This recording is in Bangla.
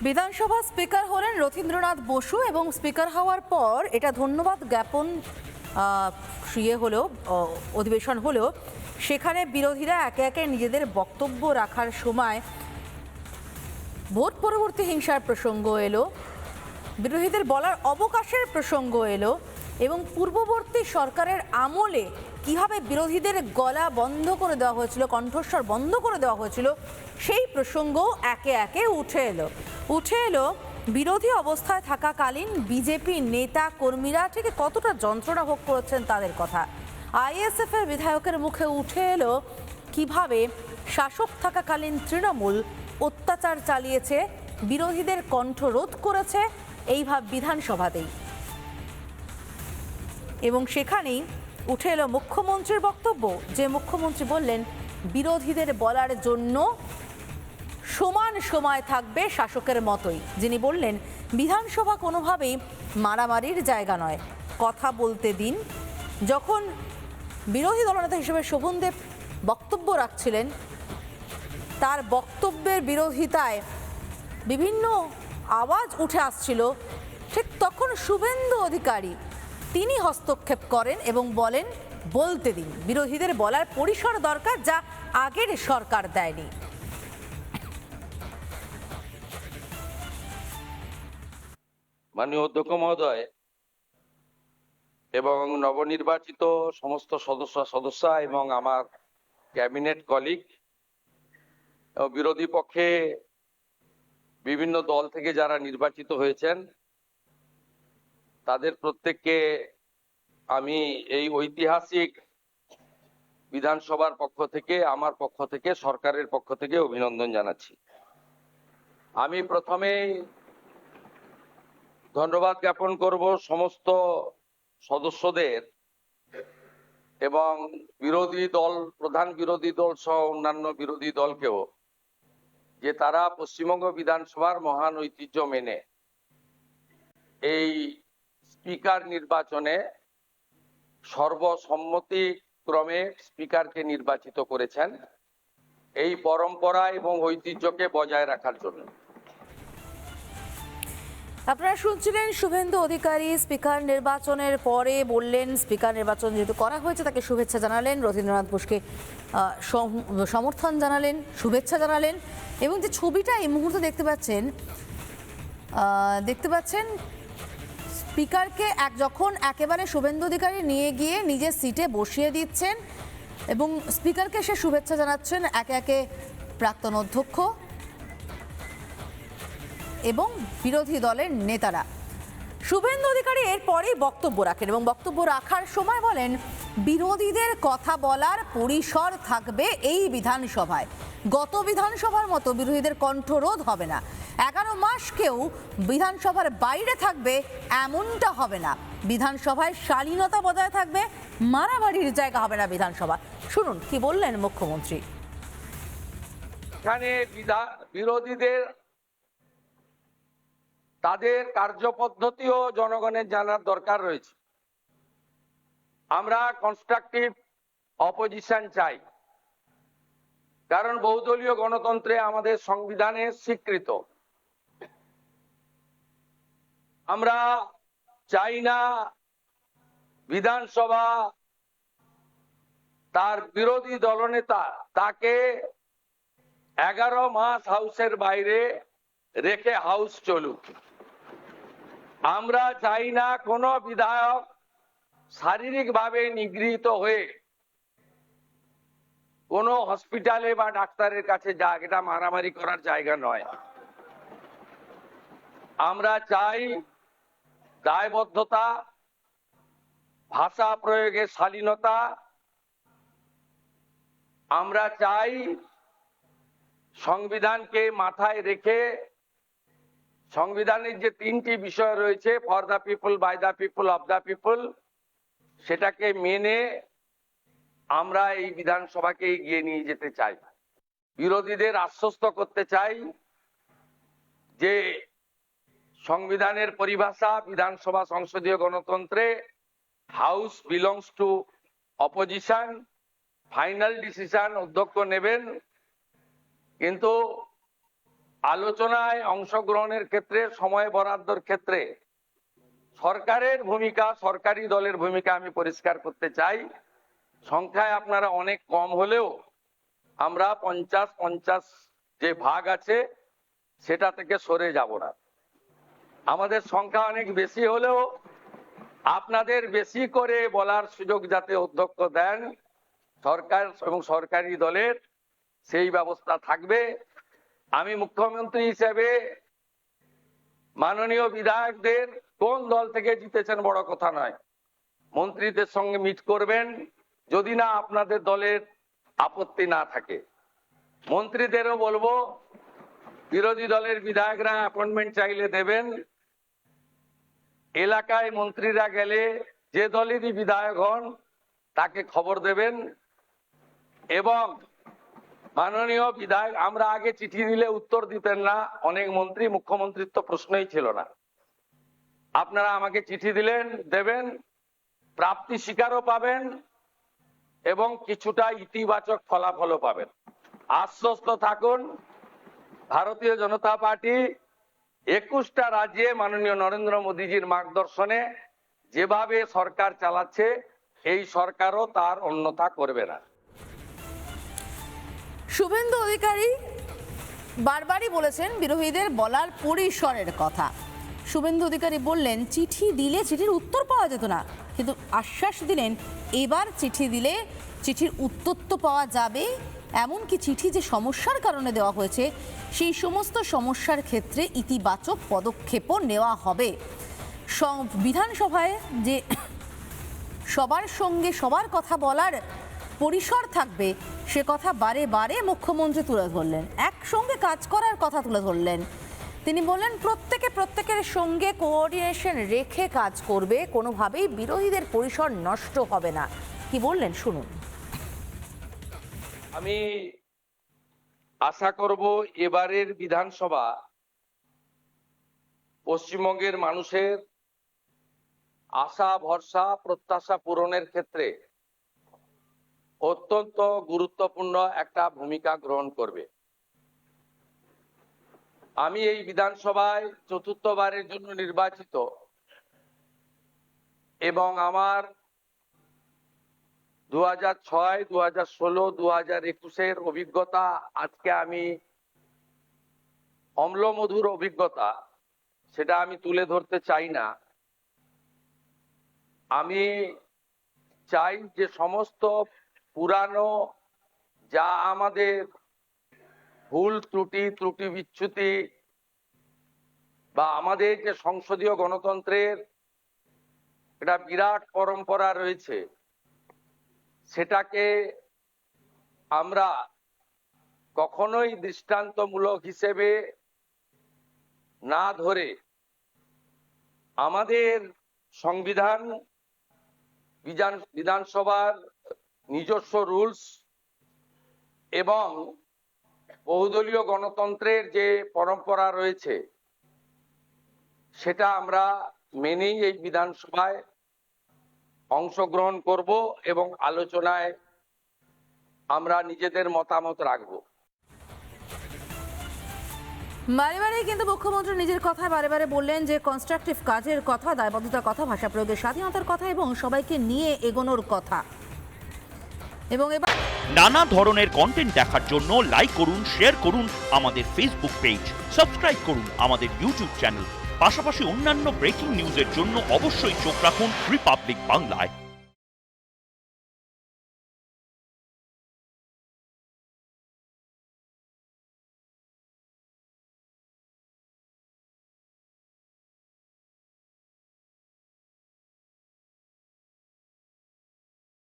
বিধানসভা স্পিকার হলেন রথীন্দ্রনাথ বসু এবং স্পিকার হওয়ার পর এটা ধন্যবাদ জ্ঞাপন অধিবেশন হলেও সেখানে বিরোধীরা একে একে নিজেদের বক্তব্য রাখার সময় ভোট পরবর্তী হিংসার প্রসঙ্গ এলো, বিরোধীদের বলার অবকাশের প্রসঙ্গ এলো এবং পূর্ববর্তী সরকারের আমলে কিভাবে বিরোধীদের গলা বন্ধ করে দেওয়া হয়েছিল, কণ্ঠস্বর বন্ধ করে দেওয়া হয়েছিল, সেই প্রসঙ্গ একে একে উঠে এলো বিরোধী অবস্থায় থাকাকালীন বিজেপি নেতা কর্মীরা ঠিক কতটা যন্ত্রণা ভোগ করেছেন তাদের কথা। আইএসএফ এর বিধায়কের মুখে উঠে এলো কিভাবে শাসক থাকাকালীন তৃণমূল অত্যাচার চালিয়েছে, বিরোধীদের কণ্ঠ রোধ করেছে এইভাবে বিধানসভাতেই। এবং সেখানেই উঠে এলো মুখ্যমন্ত্রীর বক্তব্য, যে মুখ্যমন্ত্রী বললেন বিরোধীদের বলার জন্য সমান সময় থাকবে শাসকের মতোই। যিনি বললেন বিধানসভা কোনোভাবেই মারামারির জায়গা নয়, কথা বলতে দিন। যখন বিরোধী দলনেতা হিসেবে শোভনদেব বক্তব্য রাখছিলেন, তার বক্তব্যের বিরোধিতায় বিভিন্ন আওয়াজ উঠে আসছিল, ঠিক তখন শুভেন্দু অধিকারী তিনি হস্তক্ষেপ করেন এবং বলেন বলতে দিন, বিরোধীদের বলার পরিসর দরকার, যা আগের সরকার দেয়নি। মাননীয় অধ্যক্ষ মহোদয় এবং নবনির্বাচিত সমস্ত সদস্যা এবং আমার ক্যাবিনেট কলিগ ও বিরোধী পক্ষে বিভিন্ন দল থেকে যারা নির্বাচিত হয়েছেন, তাদের প্রত্যেককে আমি এই ঐতিহাসিক বিধানসভার পক্ষ থেকে, আমার পক্ষ থেকে, সরকারের পক্ষ থেকে অভিনন্দন জানাচ্ছি। আমি প্রথমেই ধন্যবাদ জ্ঞাপন করব সমস্ত সদস্যদের এবং বিরোধী দল, প্রধান বিরোধী দল সহ অন্যান্য বিরোধী দলকেও, যে তারা পশ্চিমবঙ্গ বিধানসভার মহান ঐতিহ্য মেনে এই স্পিকার নির্বাচনে সর্বসম্মতিক্রমে স্পিকারকে নির্বাচিত করেছেন, এই পরম্পরা এবং ঐতিহ্যকে বজায় রাখার জন্য। আপনারা শুনছিলেন শুভেন্দু অধিকারী স্পিকার নির্বাচনের পরে বললেন, স্পিকার নির্বাচন যেহেতু করা হয়েছে তাকে শুভেচ্ছা জানালেন, রথীন্দ্রনাথ বোসকে সমর্থন জানালেন, শুভেচ্ছা জানালেন। এবং যে ছবিটা এই মুহূর্তে দেখতে পাচ্ছেন স্পিকারকে যখন একেবারে শুভেন্দু অধিকারী নিয়ে গিয়ে নিজের সিটে বসিয়ে দিচ্ছেন এবং স্পিকারকে সে শুভেচ্ছা জানাচ্ছেন একে একে প্রাক্তন অধ্যক্ষ এবং বিরোধী দলের নেতারা। শুভেন্দু অধিকারী এরপরেই বক্তব্য রাখেন এবং বক্তব্য রাখার সময় বলেন বিরোধীদের কথা বলার পরিসর থাকবে এই বিধানসভায়, গত বিধানসভার মতো বিরোধীদের কণ্ঠরোধ হবে না, 11 মাস কেউ বিধানসভার বাইরে থাকবে এমনটা হবে না, বিধানসভায় শালীনতা বজায় থাকবে, মারামারির জায়গা হবে না বিধানসভা। শুনুন কি বললেন মুখ্যমন্ত্রী। এখানে বিরোধীদের তাদের কার্যপদ্ধতিও জনগণের জানার দরকার রয়েছে। আমরা কনস্ট্রাকটিভ অপোজিশন চাই, কারণ বহুদলীয় গণতন্ত্রে আমাদের সংবিধানে স্বীকৃত। আমরা চাই না বিধানসভা তার বিরোধী দলনেতা তাকে 11 মাস হাউসের বাইরে রেখে হাউস চলুক। আমরা চাই না কোনো বিধায়ক শারীরিকভাবে নিগৃহীত হয়ে কোনো হসপিটালে বা ডাক্তারের কাছে যাক, এটা মারামারি করার জায়গা নয়। আমরা চাই দায়বদ্ধতা, ভাষা প্রয়োগের শালীনতা। আমরা চাই সংবিধানকে মাথায় রেখে সংবিধানের যে 3টি বিষয় রয়েছে, for the people, by the people, of the people, সেটাকে মেনে আমরা এই বিধানসভাকে এগিয়ে নিয়ে যেতে চাই। বিরোধীদের আশ্বস্ত করতে চাই যে সংবিধানের পরিভাষা, বিধানসভা সংসদীয় গণতন্ত্রে house belongs to opposition, final decision অধ্যক্ষ নেবেন, কিন্তু আলোচনায় অংশগ্রহণের ক্ষেত্রে, সময় বরাদ্দর ক্ষেত্রে সরকারের ভূমিকা, সরকারি দলের ভূমিকা আমি পরিষ্কার করতে চাই। সংখ্যায় আপনারা অনেক কম হলেও আমরা 50-50 যে ভাগ আছে সেটা থেকে সরে যাব না। আমাদের সংখ্যা অনেক বেশি হলেও আপনাদের বেশি করে বলার সুযোগ যাতে অধ্যক্ষ দেন সরকার এবং সরকারি দলের, সেই ব্যবস্থা থাকবে। আমি মুখ্যমন্ত্রী হিসেবে মাননীয় বিধায়কদের কোন দল থেকে জিতেছেন বড় কথা নয়, মন্ত্রীদের সঙ্গে মিট করবেন, যদি না আপনাদের দলের আপত্তি না থাকে। মন্ত্রীদেরও বলবো বিরোধী দলের বিধায়করা অ্যাপয়েন্টমেন্ট চাইলে দেবেন। এলাকায় মন্ত্রীরা গেলে যে দলেরই বিধায়ক হন তাকে খবর দেবেন। এবং মাননীয় বিধায়ক, আমরা আগে চিঠি দিলে উত্তর দিতেন না অনেক মন্ত্রী, মুখ্যমন্ত্রীর তো প্রশ্নই ছিল না। আপনারা আমাকে চিঠি দিলেন, দেবেন, প্রাপ্তি স্বীকারও পাবেন এবং কিছুটা ইতিবাচক ফলাফলও পাবেন। আশ্বস্ত থাকুন, ভারতীয় জনতা পার্টি 21টা রাজ্যে মাননীয় নরেন্দ্র মোদীজির মার্গদর্শনে যেভাবে সরকার চালাচ্ছে, এই সরকারও তার অন্যথা করবে না। শুভেন্দু অধিকারী বারবারই বলেছেন বিরোধীদের বলার পরিসরের কথা। শুভেন্দু অধিকারী বললেন চিঠি দিলে চিঠির উত্তর পাওয়া যেত না, কিন্তু আশ্বাস দিলেন এবার চিঠি দিলে চিঠির উত্তর তো পাওয়া যাবে। এমনকি চিঠি যে সমস্যার কারণে দেওয়া হয়েছে সেই সমস্ত সমস্যার ক্ষেত্রে ইতিবাচক পদক্ষেপও নেওয়া হবে। বিধানসভায় যে সবার সঙ্গে সবার কথা বলার পরিসর থাকবে সে কথা বারে বারে মুখ্যমন্ত্রী তুলে ধরলেন। একসঙ্গে কাজ করার কথা তুলে ধরলেন। তিনি বললেন প্রত্যেকের সঙ্গে কোঅর্ডিনেশন রেখে কাজ করবে, কোনোভাবেই বিরোধীদের পরিসর নষ্ট হবে না। কি বললেন শুনুন। আমি আশা করব এবারের বিধানসভা পশ্চিমবঙ্গের মানুষের আশা ভরসা প্রত্যাশা পূরণের ক্ষেত্রে অত্যন্ত গুরুত্বপূর্ণ একটা ভূমিকা গ্রহণ করবে। আমি এই বিধানসভায় চতুর্থবারের জন্য নির্বাচিত এবং আমার 2006, 2016, 2021-এর অভিজ্ঞতা আজকে আমি অম্লমধুর অভিজ্ঞতা, সেটা আমি তুলে ধরতে চাই না। আমি চাই যে সমস্ত পুরানো যা আমাদের ভুল ত্রুটি বিচ্যুতি বা আমাদের যে সংসদীয় গণতন্ত্রের একটা বিরাট পরম্পরা রয়েছে, সেটাকে আমরা কখনোই দৃষ্টান্তমূলক হিসেবে না ধরে আমাদের সংবিধান, বিধানসভার নিজস্ব রুলস এবং বহুদলীয় গণতন্ত্রের যে পরম্পরা রয়েছে সেটা আমরা মেনেই এই বিধানসভায় অংশগ্রহণ করব এবং আলোচনায় আমরা নিজেদের মতামত রাখব। বারে বারে কিন্তু মুখ্যমন্ত্রী নিজের কথা বারে বারে বললেন যে কনস্ট্রাকটিভ কাজের কথা, দায়বদ্ধতার কথা, ভাষা প্রয়োগের স্বাধীনতার কথা এবং সবাইকে নিয়ে এগোনোর কথা। এবং এবার নানা ধরনের কন্টেন্ট দেখার জন্য লাইক করুন, শেয়ার করুন আমাদের ফেসবুক পেজ, সাবস্ক্রাইব করুন আমাদের ইউটিউব চ্যানেল। পাশাপাশি অন্যান্য ব্রেকিং নিউজের জন্য অবশ্যই চোখ রাখুন রিপাবলিক বাংলায়।